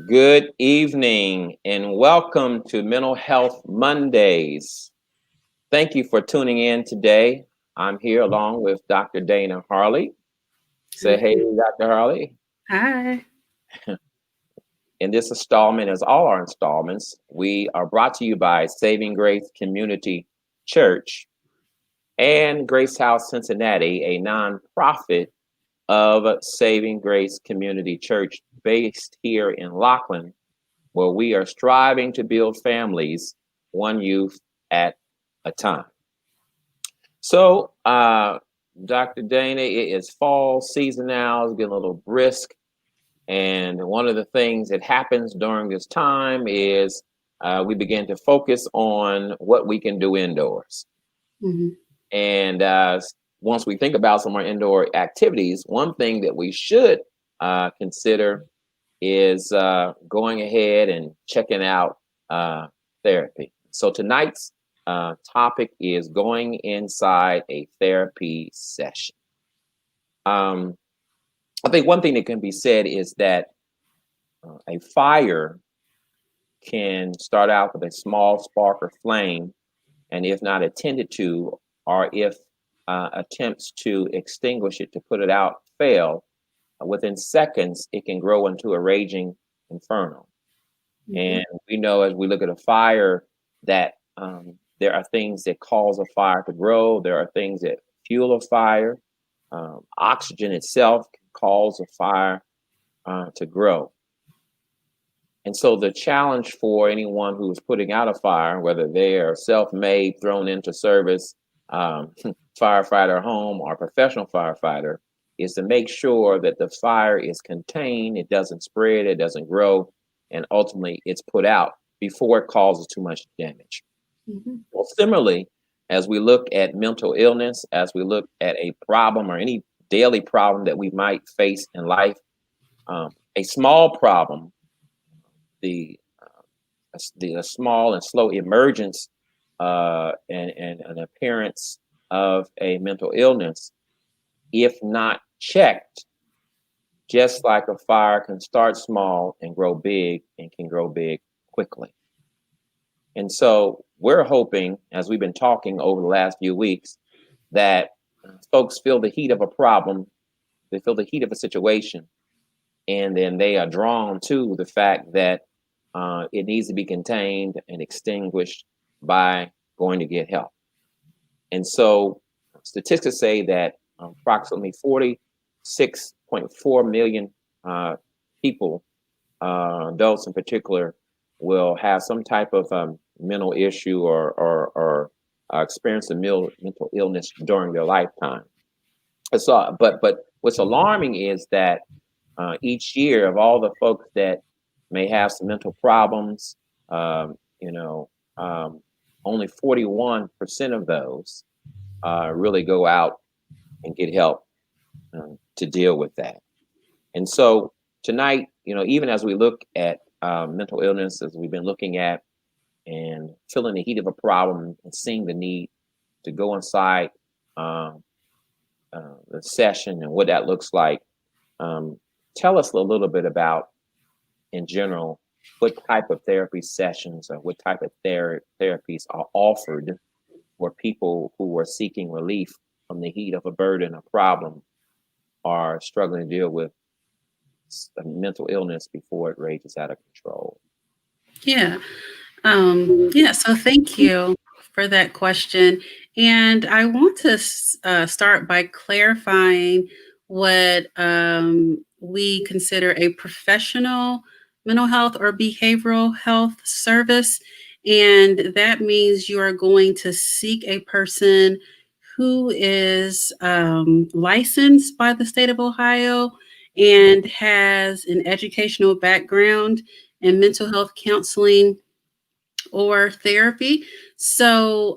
Good evening and welcome to Mental Health Mondays. Thank you for tuning in today. I'm here along with Dr. Dana Harley. Say hey, Hi. Dr. Harley. Hi. In this installment, as all our installments, we are brought to you by Saving Grace Community Church and Grace House Cincinnati, a nonprofit of Saving Grace Community Church based here in Lockland, where we are striving to build families one youth at a time. So, Dr. Dana, it is fall season now. It's getting a little brisk. And one of the things that happens during this time is we begin to focus on what we can do indoors. Mhm. And once we think about some of our indoor activities, one thing that we should consider is going ahead and checking out therapy. So tonight's topic is going inside a therapy session. Um, I think one thing that can be said is that a fire can start out with a small spark or flame, and if not attended to, or if attempts to extinguish it to put it out fail, within seconds it can grow into a raging inferno. Mhm. And we know as we look at a fire that there are things that cause a fire to grow. There are things that fuel a fire. Oxygen itself can cause a fire to grow. And so the challenge for anyone who is putting out a fire, whether they are self-made, thrown into service, um, firefighter home, or professional firefighter, is to make sure that the fire is contained, it doesn't spread, it doesn't grow, and ultimately it's put out before it causes too much damage. Mhm. Well, similarly, as we look at mental illness, as we look at a problem or any daily problem that we might face in life, a small problem, the the small and slow emergence and an appearance of a mental illness, if not checked, just like a fire can start small and grow big and can grow big quickly. And so we're hoping, as we've been talking over the last few weeks, that folks feel the heat of a problem, they feel the heat of a situation, and then they are drawn to the fact that it needs to be contained and extinguished by going to get help. And so statistics say that approximately 46.4 million people, adults in particular, will have some type of mental issue or experience a mental illness during their lifetime. But what's alarming is that each year of all the folks that may have some mental problems, um, you know, um, only 41% of those really go out and get help to deal with that. And so tonight, even as we look at mental illness, as we've been looking at and feeling the heat of a problem and seeing the need to go inside um, the session and what that looks like, um, tell us a little bit about in general, what type of therapy sessions or what type of therapies are offered for people who are seeking relief from the heat of a burden, a problem, or struggling to deal with a mental illness before it rages out of control. Yeah. Yeah. So thank you for that question. And I want to start by clarifying what we consider a professional mental health or behavioral health service. And that means you are going to seek a person who is licensed by the state of Ohio and has an educational background in mental health counseling or therapy. So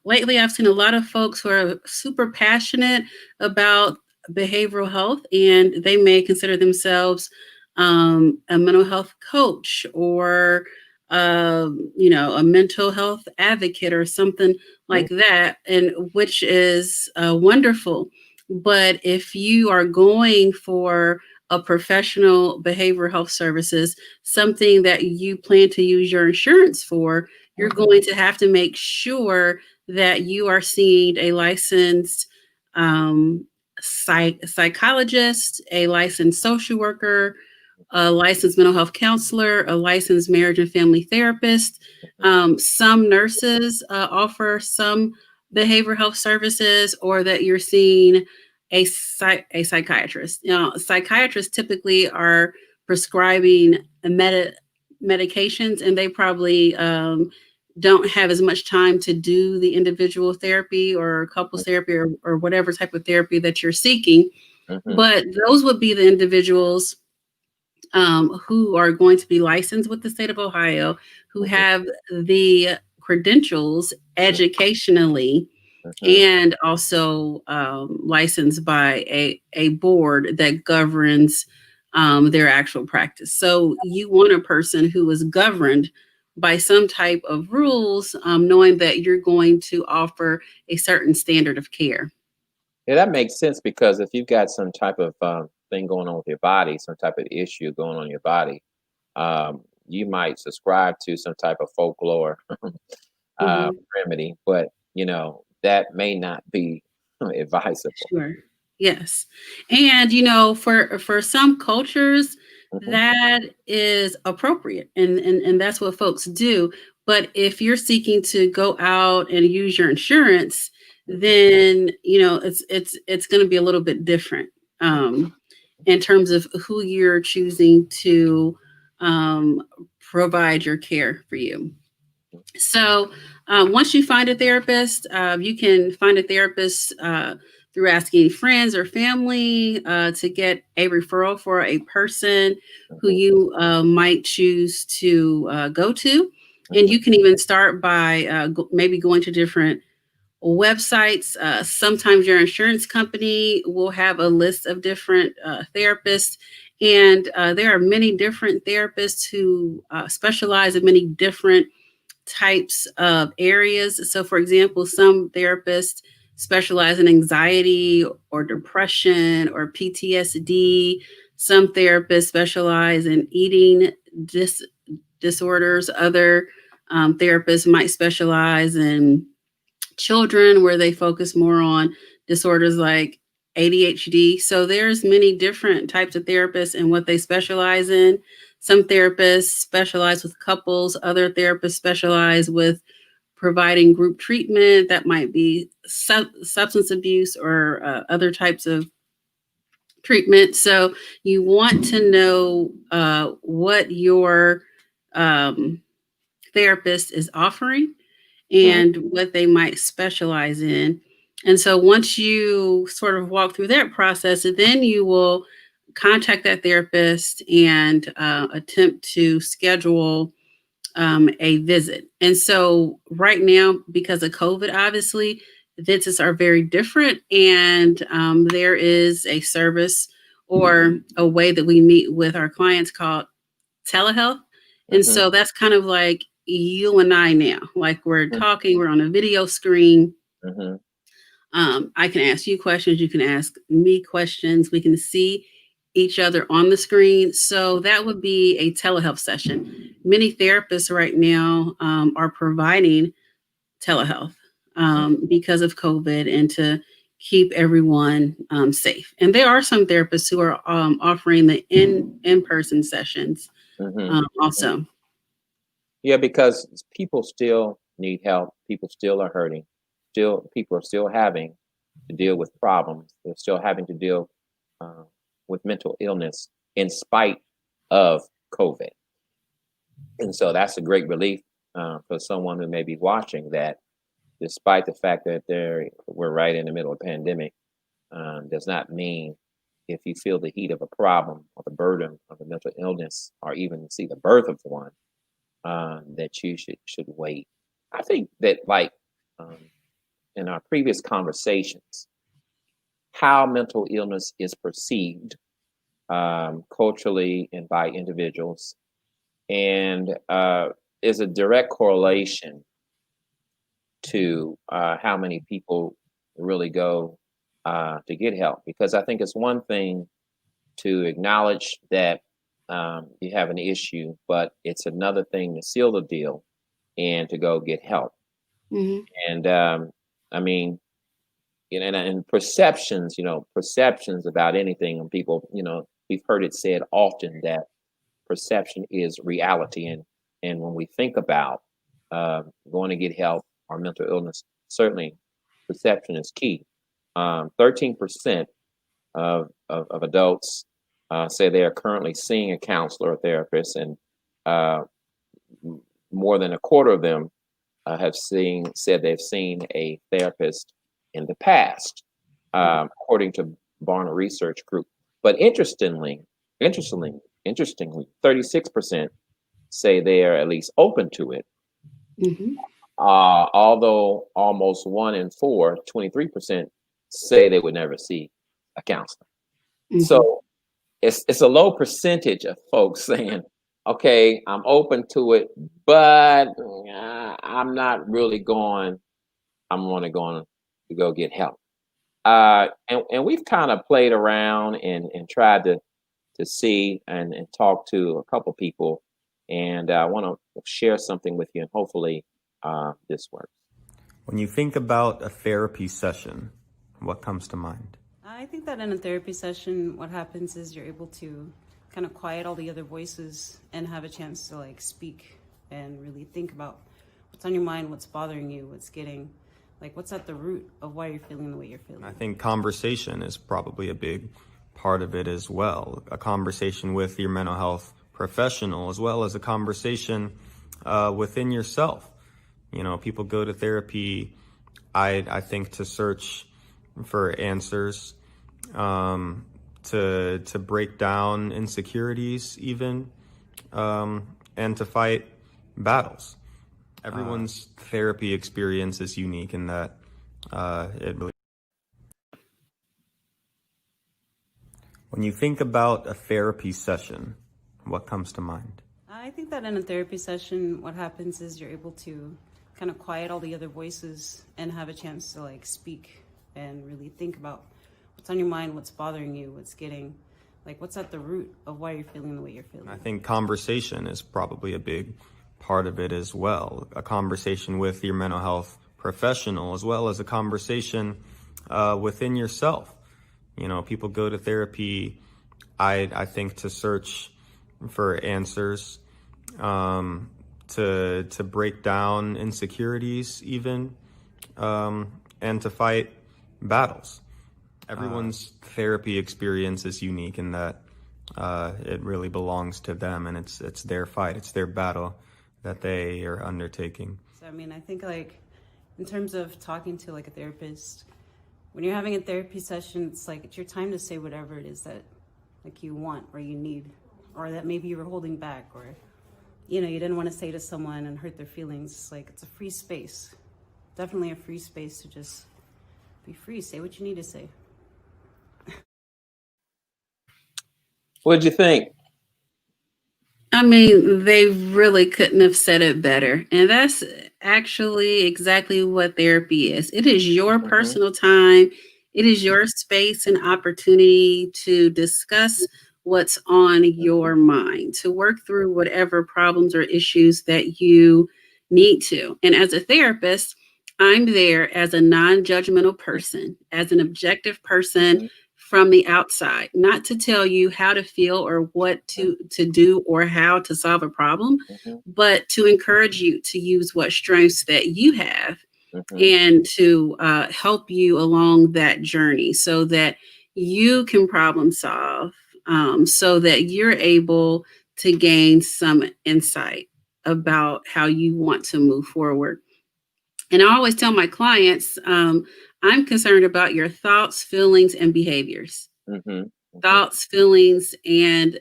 lately, I've seen a lot of folks who are super passionate about behavioral health, and they may consider themselves a mental health coach or a mental health advocate or something Mhm. like that, and which is wonderful. But if you are going for a professional behavioral health services, something that you plan to use your insurance for, you're going to have to make sure that you are seeing a licensed um, psychologist, a licensed social worker, a licensed mental health counselor, a licensed marriage and family therapist. Some nurses offer some behavioral health services, or that you're seeing a psychiatrist. Psychiatrists typically are prescribing medications, and they probably don't have as much time to do the individual therapy or couples therapy, or whatever type of therapy that you're seeking. But those would be the individuals who are going to be licensed with the state of Ohio, who have the credentials educationally, and also licensed by a board that governs their actual practice. So you want a person who is governed by some type of rules, knowing that you're going to offer a certain standard of care. Yeah, that makes sense because if you've got some type of thing going on with your body, some type of issue going on in your body, you might subscribe to some type of folklore Mhm. remedy, but that may not be advisable. Sure. Yes. And for some cultures Hmm. that is appropriate, and that's what folks do. But if you're seeking to go out and use your insurance, then it's going to be a little bit different in terms of who you're choosing to um, provide your care for you. So once you find a therapist, you can find a therapist through asking friends or family to get a referral for a person who Hmm. you might choose to go to. And Hmm. you can even start by maybe going to different websites. Sometimes your insurance company will have a list of different therapists. And there are many different therapists who specialize in many different types of areas. So, for example, some therapists specialize in anxiety or depression or PTSD. Some therapists specialize in eating disorders. Other therapists might specialize in children, where they focus more on disorders like ADHD. So there's many different types of therapists and what they specialize in. Some therapists specialize with couples, other therapists specialize with providing group treatment that might be substance abuse or other types of treatment. So you want to know what your um, therapist is offering and what they might specialize in. And so once you sort of walk through that process, then you will contact that therapist and attempt to schedule a visit. And so right now, because of COVID, obviously, visits are very different. And there is a service or a way that we meet with our clients called telehealth. And Hmm. so that's kind of like you and I now, like we're talking, we're on a video screen. Hmm. I can ask you questions, you can ask me questions, we can see each other on the screen. So that would be a telehealth session. Many therapists right now are providing telehealth because of COVID and to keep everyone safe. And there are some therapists who are offering the in-person sessions Hmm. also. Yeah, because people still need help. People still are hurting. Still, people are still having to deal with problems. They're still having to deal uh, with mental illness in spite of COVID. And so that's a great relief for someone who may be watching that, despite the fact that we're right in the middle of a pandemic, does not mean if you feel the heat of a problem or the burden of a mental illness or even see the birth of one, that you should wait. I think that um, in our previous conversations, how mental illness is perceived culturally and by individuals, and is a direct correlation to how many people really go to get help. Because I think it's one thing to acknowledge that you have an issue, but it's another thing to seal the deal and to go get help. Mhm. And I mean, and perceptions, perceptions about anything, and people, we've heard it said often that perception is reality, and when we think about going to get help or mental illness, certainly perception is key. 13% of adults say they are currently seeing a counselor or therapist, and uh, more than a quarter of them have said they've seen a therapist in the past, according to Barna Research Group. But interestingly, interestingly, 36% say they are at least open to it. Mhm. Although almost 1 in 4, 23% say they would never see a counselor. Mhm. So it's a low percentage of folks saying, "Okay, I'm open to it, but I'm not really going. I'm only going to go get help." And we've kind of played around and tried to see and talk to a couple people, and I want to share something with you, and hopefully this works. When you think about a therapy session, what comes to mind? I think that in a therapy session, what happens is you're able to kind of quiet all the other voices and have a chance to like speak and really think about what's on your mind, what's bothering you, what's at the root of why you're feeling the way you're feeling. I think conversation is probably a big part of it as well. A conversation with your mental health professional, as well as a conversation within yourself. People go to therapy, I think, to search for answers, to break down insecurities even, and to fight battles. Everyone's therapy experience is unique in that it really. When you think about a therapy session, what comes to mind? I think that in a therapy session, what happens is you're able to kind of quiet all the other voices and have a chance to like speak and really think about what's on your mind, what's bothering you, what's at the root of why you're feeling the way you're feeling. I think conversation is probably a big part of it as well. A conversation with your mental health professional, as well as a conversation within yourself. People go to therapy, I think, to search for answers, to break down insecurities even, and to fight battles. Everyone's therapy experience is unique in that it really belongs to them, and it's their fight, it's their battle that they are undertaking. So, I think like in terms of talking to like a therapist, when you're having a therapy session, it's your time to say whatever it is that like you want or you need, or that maybe you were holding back, or you didn't want to say to someone and hurt their feelings. It's a free space, definitely a free space to just be free, say what you need to say. What did you think? I mean, they really couldn't have said it better. And that's actually exactly what therapy is. It is your Mhm. personal time, it is your space and opportunity to discuss what's on your mind, to work through whatever problems or issues that you need to. And as a therapist, I'm there as a non judgmental person, as an objective person Mhm. from the outside, not to tell you how to feel or what to do or how to solve a problem, Mhm. but to encourage you to use what strengths that you have Mhm. and to help you along that journey so that you can problem solve, so that you're able to gain some insight about how you want to move forward. And I always tell my clients, I'm concerned about your thoughts, feelings, and behaviors. Mhm. Mhm. Thoughts, feelings, and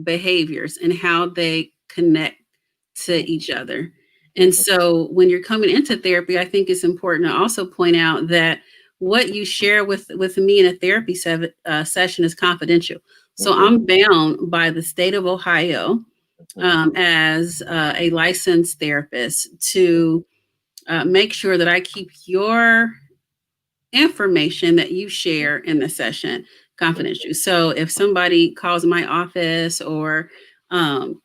behaviors, and how they connect to each other. And so when you're coming into therapy, I think it's important to also point out that what you share with me in a therapy session is confidential. So Mhm. I'm bound by the state of Ohio, Mhm. as a licensed therapist to make sure that I keep your information that you share in the session confidential. So if somebody calls my office, or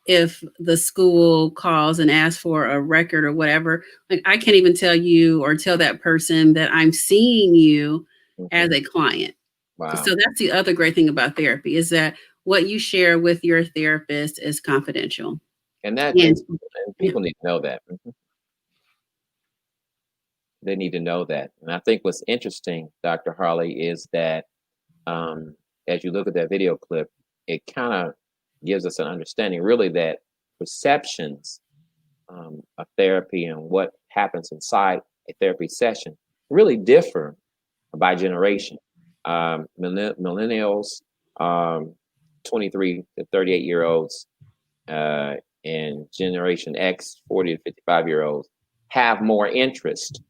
if the school calls and asks for a record or whatever, like I can't even tell you or tell that person that I'm seeing you as Mhm. a client. Wow. So that's the other great thing about therapy, is that what you share with your therapist is confidential. And that And and yeah. people need to know that. Mhm. They need to know that. And I think what's interesting, Dr. Harley, is that um, as you look at that video clip, it kind of gives us an understanding, really, that perceptions of therapy and what happens inside a therapy session really differ by generation. Millennials, um, 23 to 38 year olds, uh, and Generation X, 40 to 55 year olds, have more interest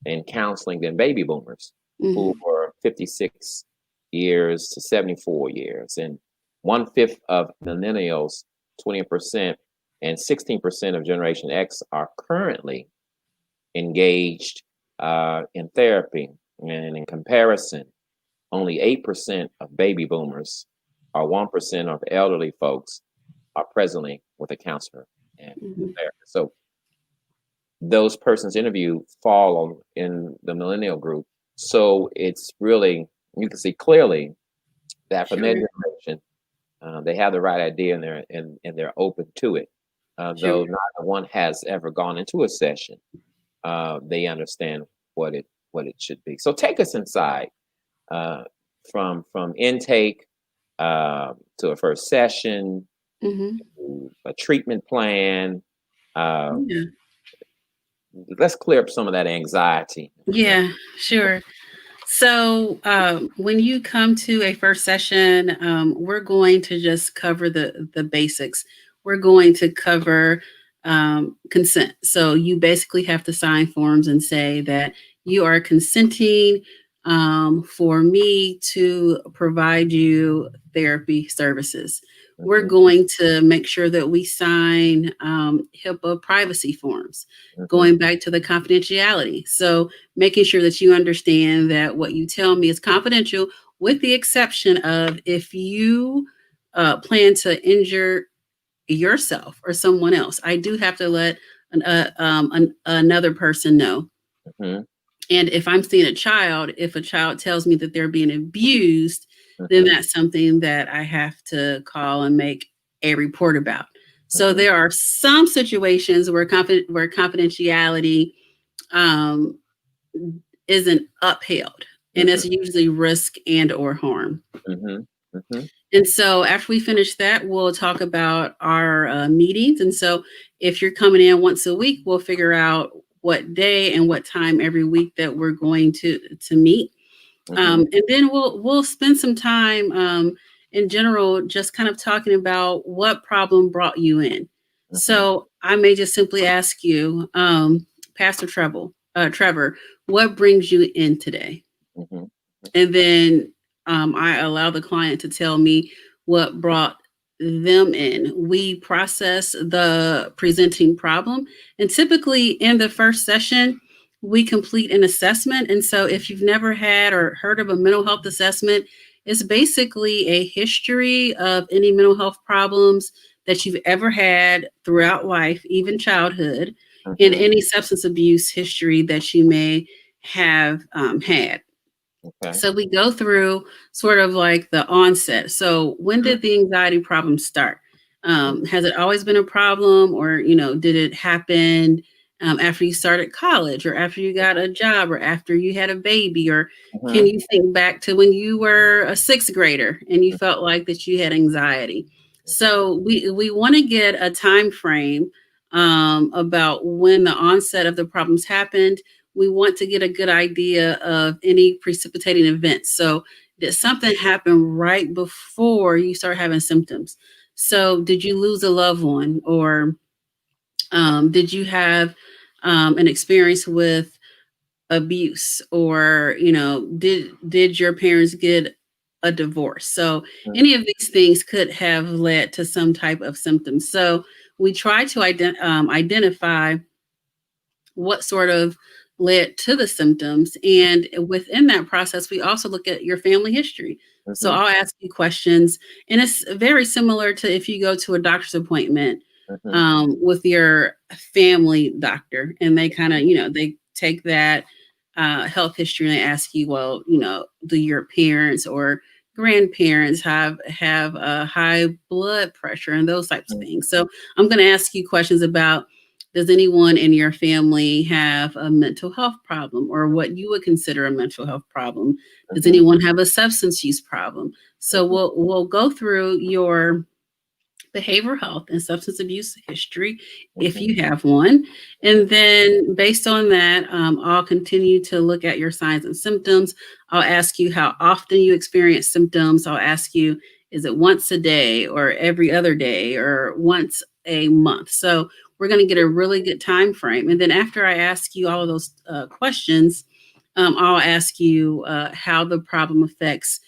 in counseling than baby boomers, who Mhm. were 56 years to 74 years. And 1/5 of millennials, 20%, and 16% of Generation X are currently engaged in therapy. And in comparison, only 8% of baby boomers or 1% of elderly folks are presently with a counselor and Mhm. therapist. So those persons interviewed fall in the millennial group. So it's really, you can see clearly that from their Sure. generation, they have the right idea, and they're open to it. Sure. Though not one has ever gone into a session, they understand what it should be. So take us inside, uh, from intake to a first session, Mhm. to a treatment plan. Uh, Yeah. let's clear up some of that anxiety. Yeah, sure. So, when you come to a first session, we're going to just cover the basics. We're going to cover consent. So, you basically have to sign forms and say that you are consenting for me to provide you therapy services. We're Mhm, going to make sure that we sign HIPAA privacy forms, mhm, going back to the confidentiality. So, making sure that you understand that what you tell me is confidential, with the exception of if you plan to injure yourself or someone else. I do have to let another person know. mhm, And if I'm seeing a child, if a child tells me that they're being abused, then mhm, that's something that I have to call and make a report about. So mhm, there are some situations where confidentiality um, isn't upheld, and mhm, it's usually risk and or harm. mhm, mhm, And so after we finish that, we'll talk about our meetings. And so if you're coming in once a week, we'll figure out what day and what time every week that we're going to meet. mhm, And then we'll spend some time in general just kind of talking about what problem brought you in. mhm, So I may just simply ask you, Pastor Trevor, what brings you in today? mhm, And then I allow the client to tell me what brought them in. We process the presenting problem, and typically in the first session, we complete an assessment. And so, if you've never had or heard of a mental health assessment, it's basically a history of any mental health problems that you've ever had throughout life, even childhood, and mhm. any substance abuse history that you may have had. Okay. So we go through sort of like the onset. So when Mhm, did the anxiety problem start? mhm, Has it always been a problem, or did it happen after you started college, or after you got a job, or after you had a baby, or can mhm, you think back to when you were a sixth grader and you felt like that you had anxiety? So we want to get a time frame about when the onset of the problems happened. We want to get a good idea of any precipitating events. So, did something happen right before you start having symptoms? So, did you lose a loved one, or did you have an experience with abuse, or did your parents get a divorce? So, mhm, any of these things could have led to some type of symptoms. So, we try to identify what sort of led to the symptoms. And within that process, we also look at your family history. So Mhm. I'll ask you questions, and it's very similar to if you go to a doctor's appointment Mhm. with your family doctor, and they kind of, they take that health history and they ask you, well, do your parents or grandparents have a high blood pressure and those types of Mhm. things. So I'm going to ask you questions about, does anyone in your family have a mental health problem or what you would consider a mental health problem? Does Mhm. anyone have a substance use problem? So Mhm. we'll go through your behavioral health and substance abuse history if Mhm. you have one. And then based on that, I'll continue to look at your signs and symptoms. I'll ask you how often you experience symptoms. I'll ask you, is it once a day or every other day or once a month? So we're going to get a really good time frame. And then after I ask you all of those questions, I'll ask you how the problem affects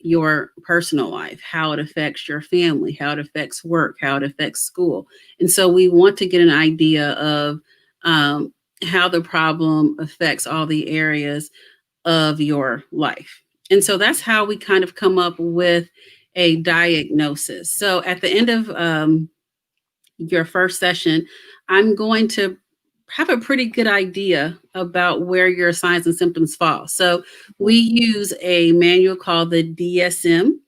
your personal life, how it affects your family, how it affects work, how it affects school. And so we want to get an idea of um, how the problem affects all the areas of your life. And so that's how we kind of come up with a diagnosis. So at the end of your first session, I'm going to have a pretty good idea about where your signs and symptoms fall. So we use a manual called the DSM.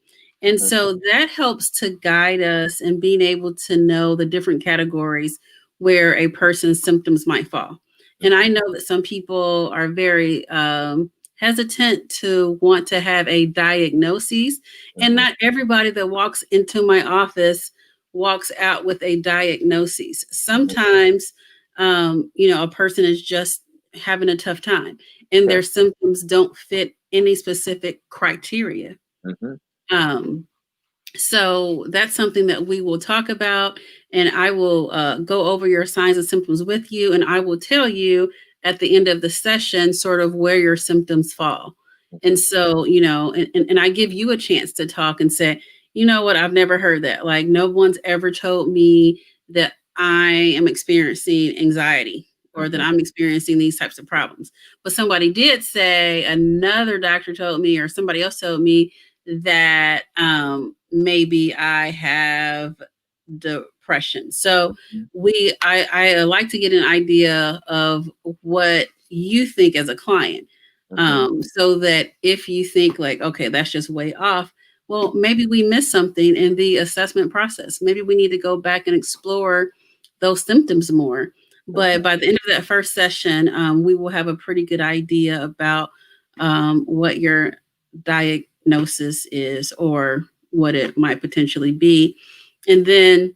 And Mhm. so that helps to guide us in being able to know the different categories where a person's symptoms might fall. And I know that some people are very hesitant to want to have a diagnosis, and Mhm. not everybody that walks into my office walks out with a diagnosis. Mhm. Sometimes, a person is just having a tough time and Sure. their symptoms don't fit any specific criteria. Mhm. Um, so that's something that we will talk about, and I will go over your signs and symptoms with you, and I will tell you at the end of the session sort of where your symptoms fall. And Mhm. so, and I give you a chance to talk and say, you know what, I've never heard that. Like, no one's ever told me that I am experiencing anxiety or that Mhm. I'm experiencing these types of problems. But somebody did say, another doctor told me, or somebody else told me that maybe I have depression. So Mhm. I like to get an idea of what you think as a client. Mhm. So that if you think like, okay, that's just way off, well, maybe we missed something in the assessment process. Maybe we need to go back and explore those symptoms more. Mhm. But by the end of that first session, we will have a pretty good idea about what your diagnosis is or what it might potentially be. And then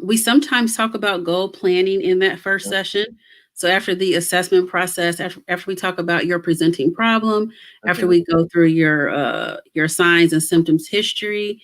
we sometimes talk about goal planning in that first Mhm. session. So after the assessment process, after we talk about your presenting problem, after Mhm. we go through your signs and symptoms history,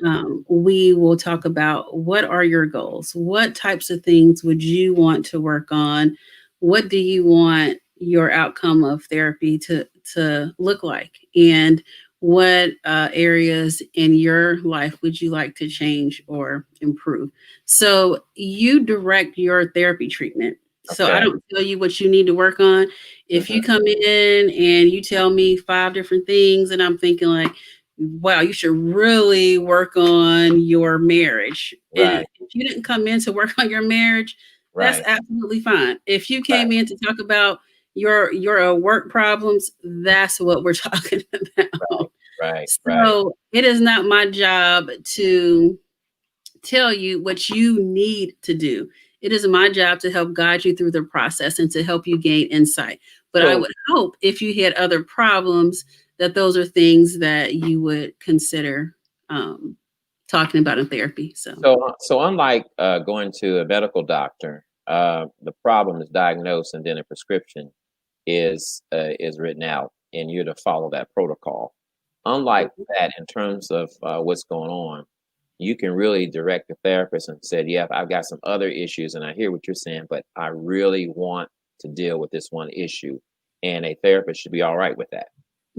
Mhm. we will talk about what are your goals? What types of things would you want to work on? What do you want your outcome of therapy to look like? And what areas in your life would you like to change or improve? So you direct your therapy treatment. So I Okay. don't tell you what you need to work on. If Mhm. you come in and you tell me 5 different things, and I'm thinking like, wow, you should really work on your marriage. And Right. if you didn't come in to work on your marriage, that's Right. absolutely fine. If you Right. came in to talk about your work problems, that's what we're talking about. Right. Right. Right. So it is not my job to tell you what you need to do. It is my job to help guide you through the process and to help you gain insight. But I So would hope if you had other problems, that those are things that you would consider um, talking about in therapy. So, so unlike going to a medical doctor, the problem is diagnosed and then a prescription is written out, and you're to follow that protocol. Unlike that, in terms of what's going on, you can really direct the therapist and said, "Yeah, I've got some other issues, and I hear what you're saying, but I really want to deal with this one issue," and a therapist should be all right with that.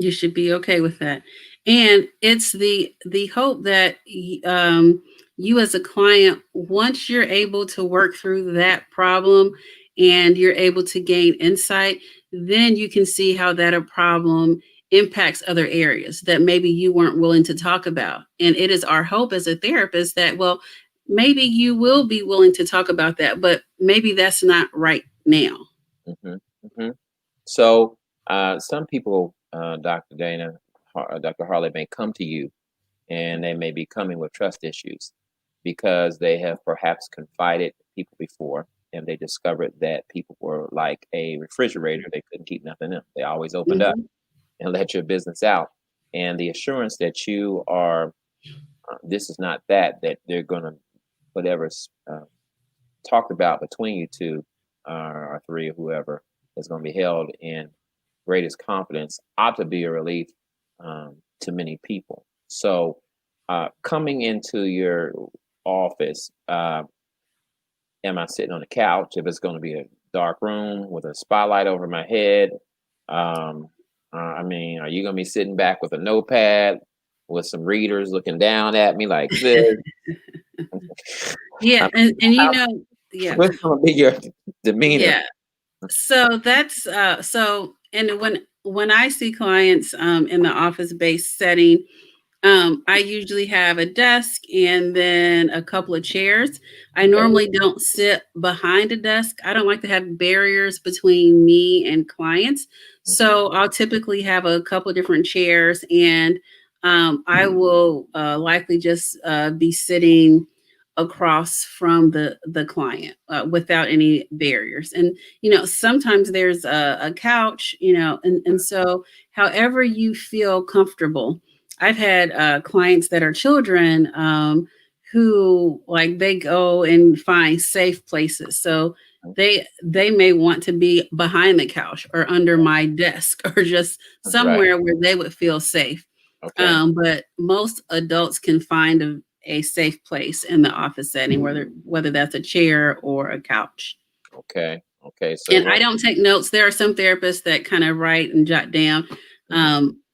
you should be okay with that. And it's the hope that you as a client, once you're able to work through that problem and you're able to gain insight, then you can see how that a problem impacts other areas that maybe you weren't willing to talk about. And it is our hope as a therapist that, well, maybe you will be willing to talk about that, but maybe that's not right now. hmm hmm So some people, Dr. Dana, Dr. Harley, may come to you and they may be coming with trust issues because they have perhaps confided people before and they discovered that people were like a refrigerator. They couldn't keep nothing in. They always opened up Mhm. and let your business out. And the assurance that you are, this is not that, that they're going to, whatever's talked about between you two or three or whoever is going to be held in greatest confidence ought to be a relief to many people. So coming into your office, am I sitting on the couch? If it's going to be a dark room with a spotlight over my head, I mean, are you going to be sitting back with a notepad with some readers looking down at me like this? Yeah. And yeah. What's going to be your demeanor? Yeah. So that's so and when I see clients in the office-based setting, I usually have a desk and then a couple of chairs. I normally don't sit behind a desk. I don't like to have barriers between me and clients. So I'll typically have a couple of different chairs, and I will likely just be sitting across from the client without any barriers. And sometimes there's a couch, and so however you feel comfortable. I've had clients that are children who like they go and find safe places. So they may want to be behind the couch or under my desk or just somewhere where they would feel safe. Okay. But most adults can find a safe place in the office setting, whether that's a chair or a couch. Okay. Okay. So And I don't take notes. There are some therapists that kind of write and jot down.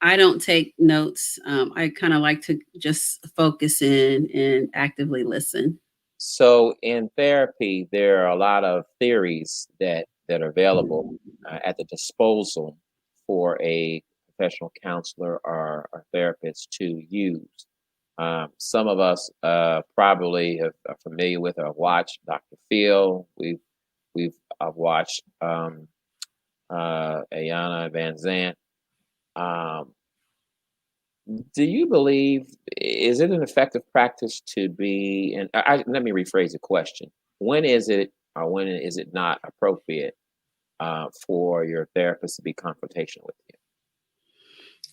I don't take notes. I kind of like to just focus in and actively listen. So in therapy, there are a lot of theories that are available at the disposal for a professional counselor or therapist to use. Some of us probably are familiar with or have watched Dr. Phil. I've watched Ayana Van Zant. Um, do you believe, is it an effective practice to be, and let me rephrase the question. When is it or when is it not appropriate for your therapist to be confrontational with you?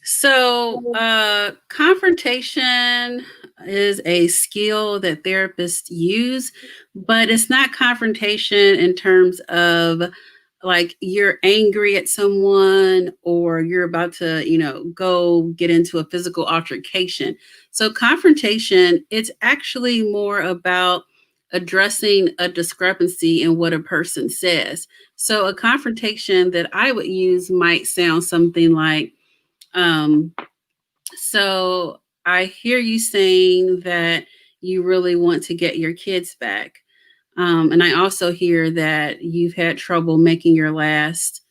So, confrontation is a skill that therapists use, but it's not confrontation in terms of like you're angry at someone or you're about to, go get into a physical altercation. So, confrontation, it's actually more about addressing a discrepancy in what a person says. So, a confrontation that I would use might sound something like, um, so I hear you saying that you really want to get your kids back. And I also hear that you've had trouble making your last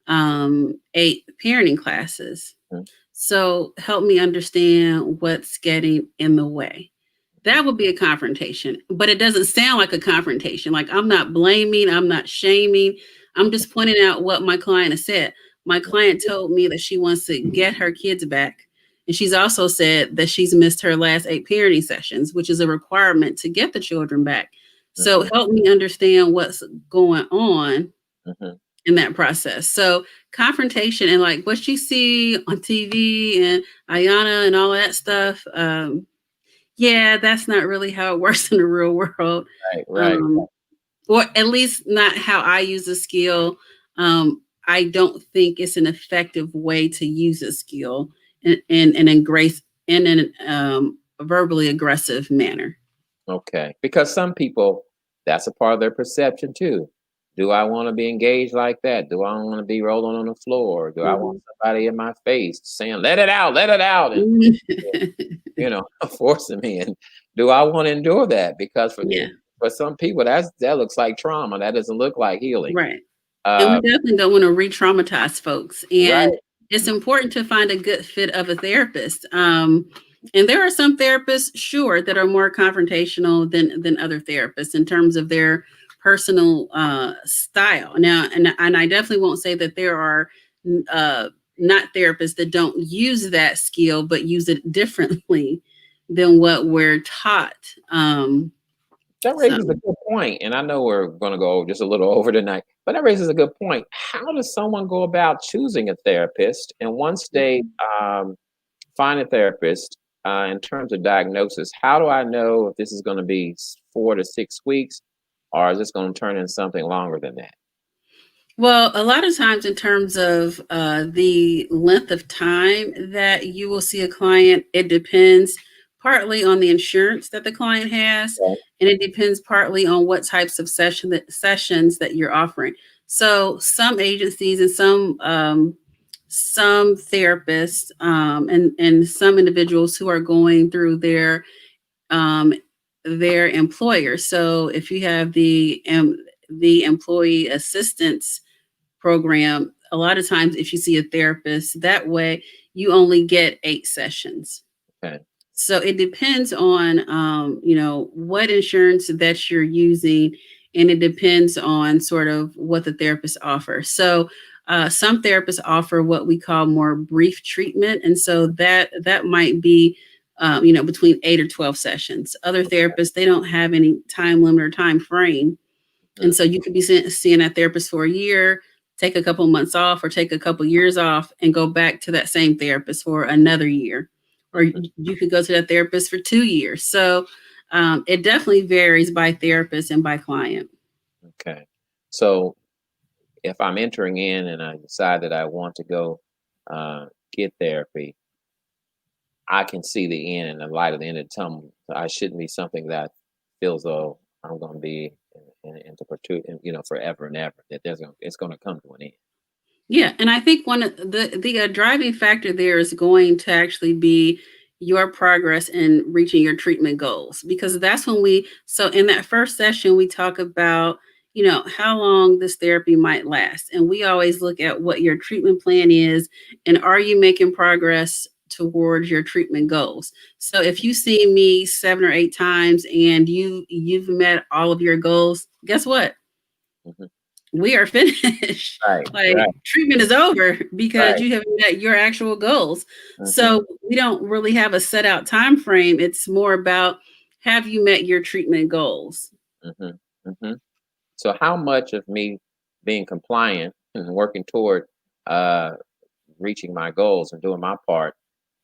8 parenting classes. Mhm. So help me understand what's getting in the way. That would be a confrontation, but it doesn't sound like a confrontation. Like I'm not blaming, I'm not shaming. I'm just pointing out what my client has said. My client told me that she wants to get her kids back. And she's also said that she's missed her last 8 parenting sessions, which is a requirement to get the children back. So help me understand what's going on Mhm. in that process. So confrontation and like what you see on TV and Ayana and all that stuff. Yeah, that's not really how it works in the real world. Right, right. Or at least not how I use a skill. I don't think it's an effective way to use a skill in a verbally aggressive manner. Okay. Because some people, that's a part of their perception too. Do I want to be engaged like that? Do I want to be rolling on the floor? Do I want somebody in my face saying, let it out, and forcing me? And do I want to endure that? Because Yeah, for some people, that looks like trauma. That doesn't look like healing. right. And we definitely don't want to re-traumatize folks. Right. it's important to find a good fit of a therapist. And there are some therapists, sure, that are more confrontational than other therapists in terms of their personal style. Now, and I definitely won't say that there are not therapists that don't use that skill, but use it differently than what we're taught. That raises a good point, and I know we're going to go just a little over tonight, but that raises a good point. How does someone go about choosing a therapist? And once they find a therapist, in terms of diagnosis, how do I know if this is going to be 4 to 6 weeks, or is this going to turn into something longer than that? Well, a lot of times, in terms of the length of time that you will see a client, it depends partly on the insurance that the client has, Right. and it depends partly on what types of sessions that you're offering. So, some agencies and some therapists and some individuals who are going through um, their employer. So, if you have the employee assistance program, a lot of times if you see a therapist that way, you only get 8 sessions. Okay. So it depends on what insurance that you're using, and it depends on sort of what the therapist offers. So some therapists offer what we call more brief treatment, and so that might be between 8 or 12 sessions. Other therapists, they don't have any time limit or time frame. And so you could be seeing that therapist for a year, take a couple months off, or take a couple years off and go back to that same therapist for another year. Or you could go to that therapist for 2 years. So it definitely varies by therapist and by client. Okay. So if I'm entering in and I decide that I want to go get therapy, I can see the end and the light at the end of the tunnel. I shouldn't be something that feels though I'm going to be into forever and ever. That it's going to come to an end. Yeah, and I think one of the driving factor there is going to actually be your progress in reaching your treatment goals, because that's when so in that first session we talk about how long this therapy might last, and we always look at what your treatment plan is, and are you making progress towards your treatment goals. So if you see me 7 or 8 times and you've met all of your goals, guess what? Mhm. We are finished. Right. Like, Right. treatment is over because Right. you have met your actual goals. Mhm. So we don't really have a set out time frame. It's more about, have you met your treatment goals? Mhm. Mhm. So how much of me being compliant and working toward uh, reaching my goals and doing my part,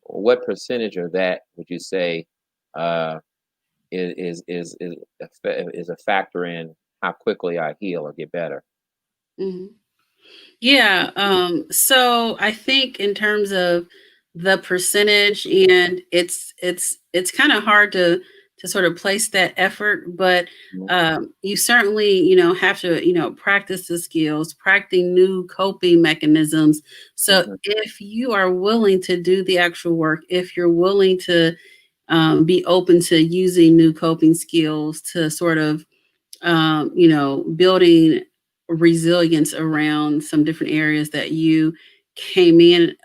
what percentage of that would you say uh, is a factor in how quickly I heal or get better? Mhm. Yeah. So I think in terms of the percentage, and it's kind of hard to sort of place that effort, but Mhm. you certainly have to practice the skills, practicing new coping mechanisms. So Mhm. if you are willing to do the actual work, if you're willing to be open to using new coping skills to sort of building resilience around some different areas that you came in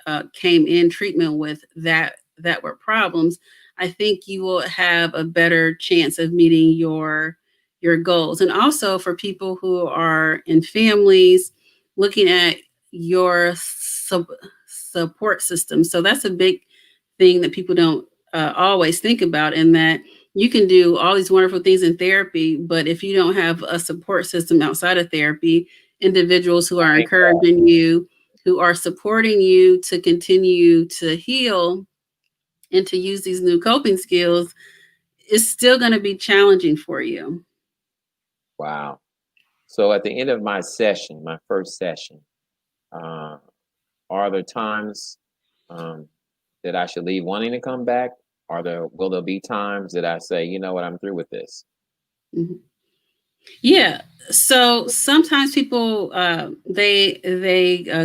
treatment with that were problems, I think you will have a better chance of meeting your goals. And also for people who are in families, looking at your support system. So that's a big thing that people don't always think about, in that you can do all these wonderful things in therapy, but if you don't have a support system outside of therapy, individuals who are Right. encouraging you, who are supporting you to continue to heal and to use these new coping skills, it's still going to be challenging for you. Wow. So at the end of my session, my first session, uh, are there times um, that I should leave wanting to come back? Will there be times that I say, you know what, I'm through with this? Mhm. Yeah. So sometimes people they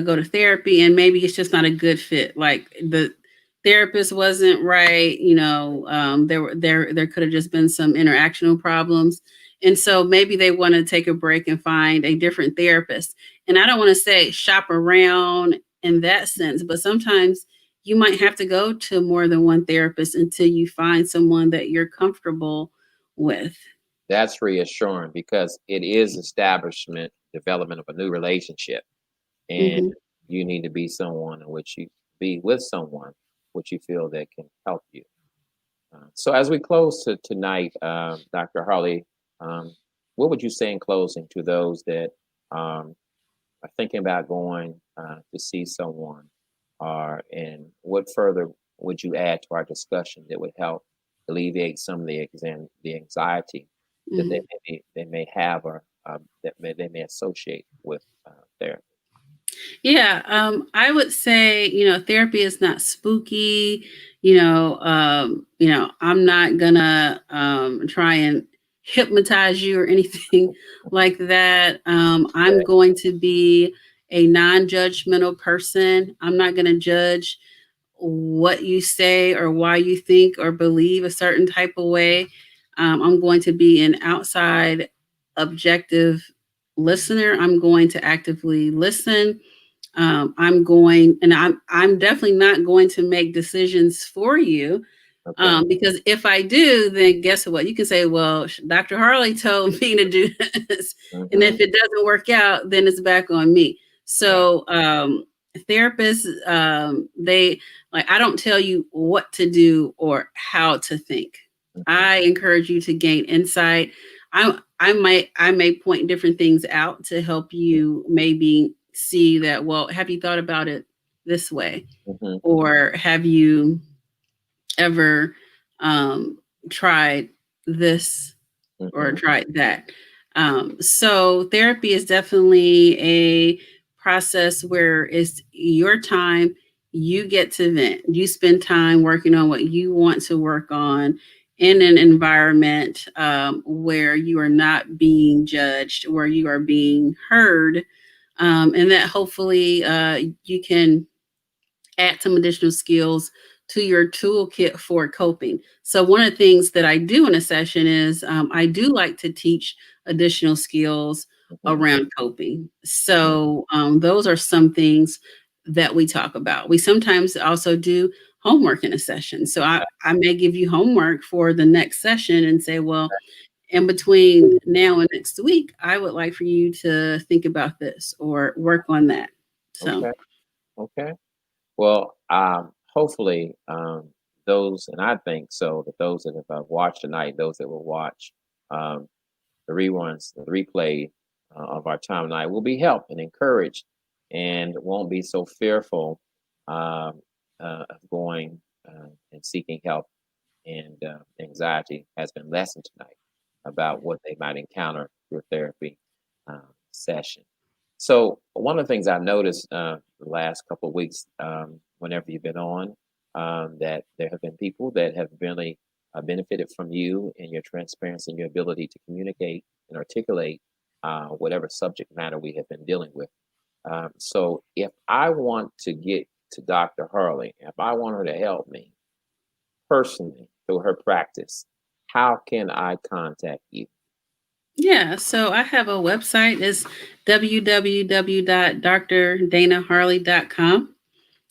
go to therapy and maybe it's just not a good fit. Like the therapist wasn't right. There could have just been some interactional problems, and so maybe they want to take a break and find a different therapist. And I don't want to say shop around in that sense. But sometimes you might have to go to more than one therapist until you find someone that you're comfortable with. That's reassuring because it is establishment, development of a new relationship. And Hmm. you need to be someone in which you be with someone which you feel that can help you. So as we close to tonight, Dr. Harley, um, what would you say in closing to those that um, are thinking about going to see someone, and what further would you add to our discussion that would help alleviate some of the anxiety that Hmm. they may have, or they may associate with therapy? Yeah, I would say, therapy is not spooky. I'm not gonna try and hypnotize you or anything like that. I'm going to be a non-judgmental person. I'm not gonna judge what you say or why you think or believe a certain type of way. I'm going to be an outside, objective listener. I'm going to actively listen. I'm definitely not going to make decisions for you, Okay. because if I do, then guess what? You can say, well, Dr. Harley told me to do this. And Hmm. if it doesn't work out, then it's back on me. Right. So, therapists, I don't tell you what to do or how to think. Hmm. I encourage you to gain insight. I may point different things out to help you maybe see that, well, have you thought about it this way? Hmm. Or have you ever um, tried this or Hmm. tried that? So therapy is definitely a process where it's your time. You get to vent. You spend time working on what you want to work on in an environment where you are not being judged, where you are being heard, and that hopefully you can add some additional skills to your toolkit for coping. So, one of the things that I do in a session is I do like to teach additional skills Hmm. around coping. Hmm. So, those are some things that we talk about. We sometimes also do homework in a session. So, I may give you homework for the next session and say, well, in between now and next week, I would like for you to think about this or work on that. So, Okay. Okay. Well, hopefully, those, and I think so, that those that have watched tonight, those that will watch um, the reruns, the replay of our time tonight, will be helped and encouraged, and won't be so fearful um, of going and seeking help. And anxiety has been lessened tonight about what they might encounter through a therapy session. So one of the things I've noticed the last couple of weeks, whenever you've been on, that there have been people that have really benefited from you and your transparency and your ability to communicate and articulate whatever subject matter we have been dealing with. So if I want to get to Dr. Harley, if I want her to help me personally through her practice, how can I contact you? yeah, so I have a website. It's www.drdanaharley.com.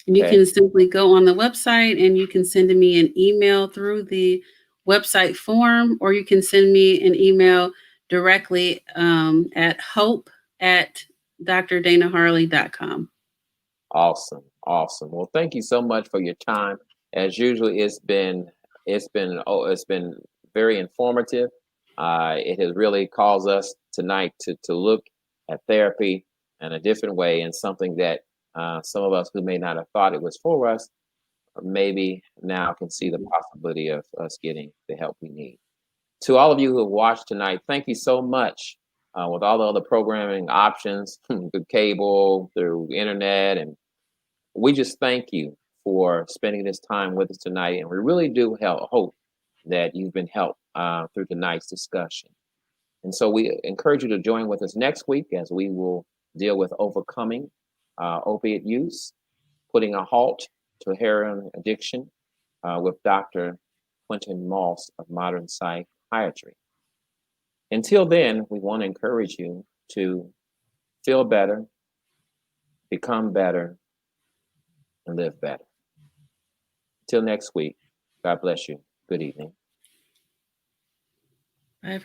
And you Okay. can simply go on the website and you can send me an email through the website form, or you can send me an email directly at hope at drdanaharley.com. Awesome. Awesome. Well, thank you so much for your time. As usual, it's been very informative. It has really caused us tonight to look at therapy in a different way, and something that some of us who may not have thought it was for us, maybe now can see the possibility of us getting the help we need. To all of you who have watched tonight, thank you so much. With all the other programming options, through cable, through internet, and we just thank you for spending this time with us tonight. And we really do hope that you've been helped through tonight's discussion. And so we encourage you to join with us next week as we will deal with overcoming opiate use, putting a halt to heroin addiction with Dr. Quentin Moss of Modern Psychiatry. Until then, we want to encourage you to feel better, become better, and live better. Till next week, God bless you. Good evening.